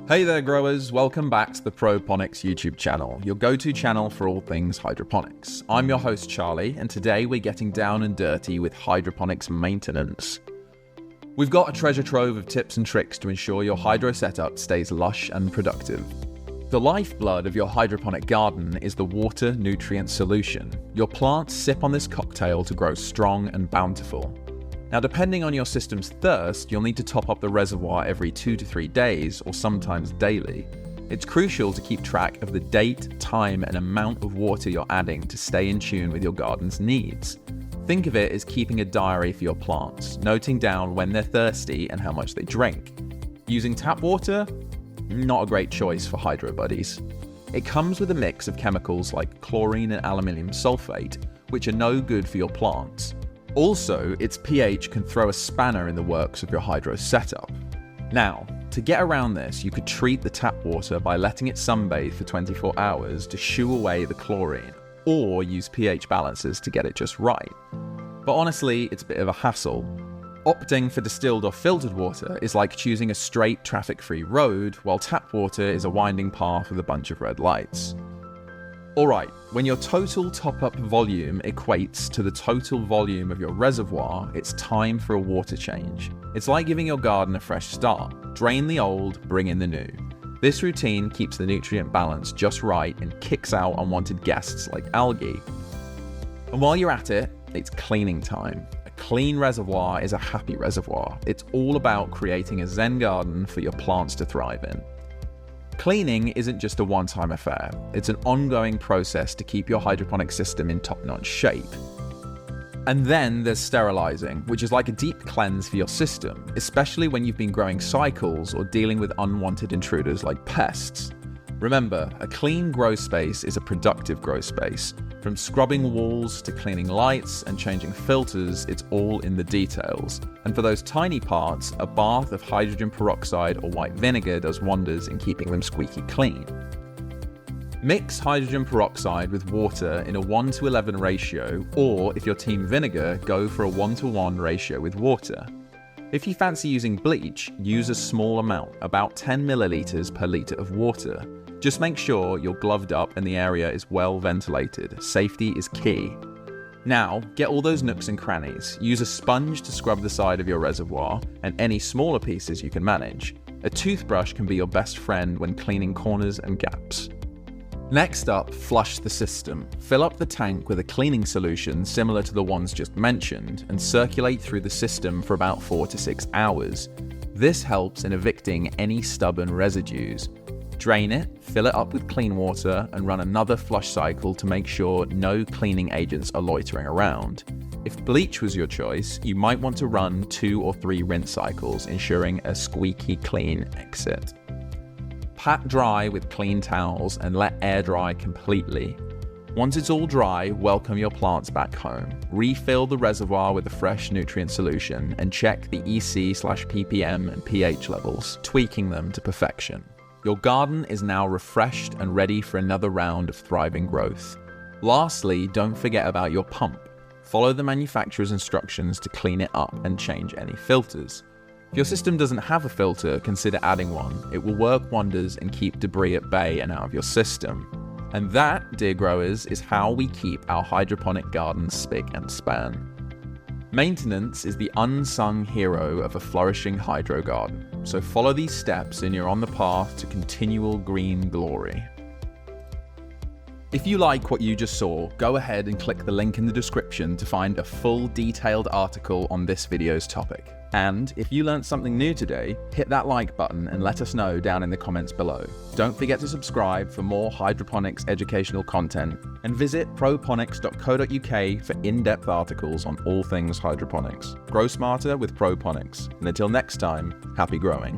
Hey there growers, welcome back to the Hydroponics YouTube channel, your go-to channel for all things hydroponics. I'm your host Charlie, and today we're getting down and dirty with hydroponics maintenance. We've got a treasure trove of tips and tricks to ensure your hydro setup stays lush and productive. The lifeblood of your hydroponic garden is the water nutrient solution. Your plants sip on this cocktail to grow strong and bountiful. Now, depending on your system's thirst, you'll need to top up the reservoir every 2 to 3 days, or sometimes daily. It's crucial to keep track of the date, time, and amount of water you're adding to stay in tune with your garden's needs. Think of it as keeping a diary for your plants, noting down when they're thirsty and how much they drink. Using tap water? Not a great choice for hydro buddies. It comes with a mix of chemicals like chlorine and aluminium sulfate, which are no good for your plants. Also, its pH can throw a spanner in the works of your hydro setup. Now, to get around this, you could treat the tap water by letting it sunbathe for 24 hours to shoo away the chlorine, or use pH balancers to get it just right. But honestly, it's a bit of a hassle. Opting for distilled or filtered water is like choosing a straight traffic-free road, while tap water is a winding path with a bunch of red lights. Alright, when your total top-up volume equates to the total volume of your reservoir, it's time for a water change. It's like giving your garden a fresh start. Drain the old, bring in the new. This routine keeps the nutrient balance just right and kicks out unwanted guests like algae. And while you're at it, it's cleaning time. A clean reservoir is a happy reservoir. It's all about creating a Zen garden for your plants to thrive in. Cleaning isn't just a one-time affair. It's an ongoing process to keep your hydroponic system in top-notch shape. And then there's sterilizing, which is like a deep cleanse for your system, especially when you've been growing cycles or dealing with unwanted intruders like pests. Remember, a clean grow space is a productive grow space. From scrubbing walls to cleaning lights and changing filters, it's all in the details. And for those tiny parts, a bath of hydrogen peroxide or white vinegar does wonders in keeping them squeaky clean. Mix hydrogen peroxide with water in a 1:11 ratio, or if you're team vinegar, go for a 1:1 ratio with water. If you fancy using bleach, use a small amount, about 10 milliliters per liter of water. Just make sure you're gloved up and the area is well ventilated. Safety is key. Now, get all those nooks and crannies. Use a sponge to scrub the side of your reservoir, and any smaller pieces you can manage. A toothbrush can be your best friend when cleaning corners and gaps. Next up, flush the system. Fill up the tank with a cleaning solution similar to the ones just mentioned, and circulate through the system for about 4 to 6 hours. This helps in evicting any stubborn residues. Drain it, fill it up with clean water, and run another flush cycle to make sure no cleaning agents are loitering around. If bleach was your choice, you might want to run 2 or 3 rinse cycles, ensuring a squeaky clean exit. Pat dry with clean towels and let air dry completely. Once it's all dry, welcome your plants back home. Refill the reservoir with a fresh nutrient solution and check the EC/ppm and pH levels, tweaking them to perfection. Your garden is now refreshed and ready for another round of thriving growth. Lastly, don't forget about your pump. Follow the manufacturer's instructions to clean it up and change any filters. If your system doesn't have a filter, consider adding one. It will work wonders and keep debris at bay and out of your system. And that, dear growers, is how we keep our hydroponic gardens spick and span. Maintenance is the unsung hero of a flourishing hydro garden, so follow these steps and you're on the path to continual green glory. If you like what you just saw, go ahead and click the link in the description to find a full detailed article on this video's topic. And if you learned something new today, hit that like button and let us know down in the comments below. Don't forget to subscribe for more hydroponics educational content, and visit proponics.co.uk for in-depth articles on all things hydroponics. Grow smarter with Proponics. And until next time, happy growing.